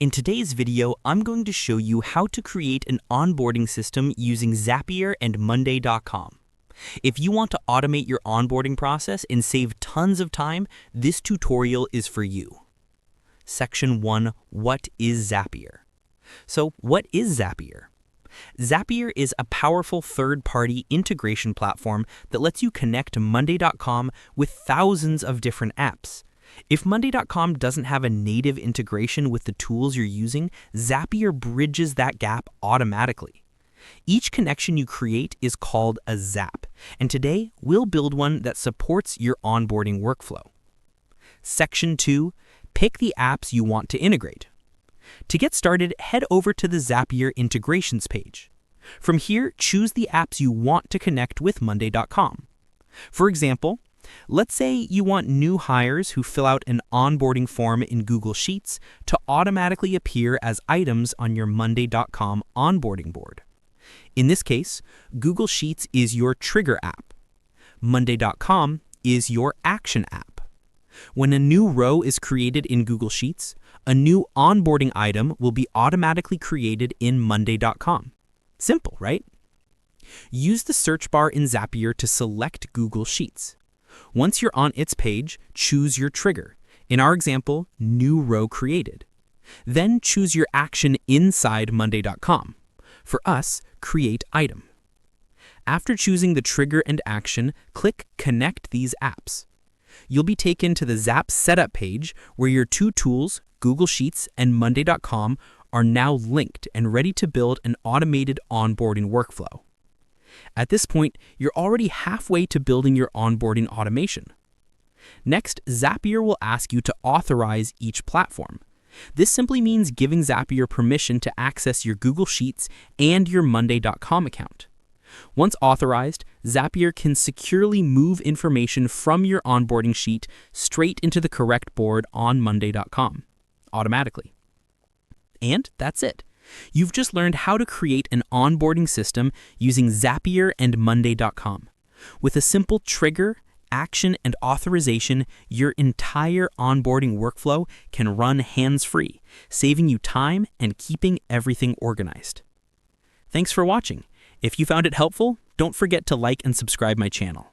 In today's video, I'm going to show you how to create an onboarding system using Zapier and Monday.com. If you want to automate your onboarding process and save tons of time, this tutorial is for you. Section 1, What is Zapier? So, what is Zapier? Zapier is a powerful third-party integration platform that lets you connect Monday.com with thousands of different apps. If Monday.com doesn't have a native integration with the tools you're using, Zapier bridges that gap automatically. Each connection you create is called a Zap, and today we'll build one that supports your onboarding workflow. Section 2, Pick the apps you want to integrate. To get started, head over to the Zapier integrations page. From here, choose the apps you want to connect with Monday.com. For example, let's say you want new hires who fill out an onboarding form in Google Sheets to automatically appear as items on your Monday.com onboarding board. In this case, Google Sheets is your trigger app. Monday.com is your action app. When a new row is created in Google Sheets, a new onboarding item will be automatically created in Monday.com. Simple, right? Use the search bar in Zapier to select Google Sheets. Once you're on its page, choose your trigger. In our example, new row created. Then choose your action inside Monday.com. For us, create item. After choosing the trigger and action, click Connect these apps. You'll be taken to the Zap setup page where your two tools, Google Sheets and Monday.com, are now linked and ready to build an automated onboarding workflow. At this point, you're already halfway to building your onboarding automation. Next, Zapier will ask you to authorize each platform. This simply means giving Zapier permission to access your Google Sheets and your Monday.com account. Once authorized, Zapier can securely move information from your onboarding sheet straight into the correct board on Monday.com automatically. And that's it. You've just learned how to create an onboarding system using Zapier and Monday.com. With a simple trigger, action, and authorization, your entire onboarding workflow can run hands-free, saving you time and keeping everything organized. Thanks for watching. If you found it helpful, don't forget to like and subscribe my channel.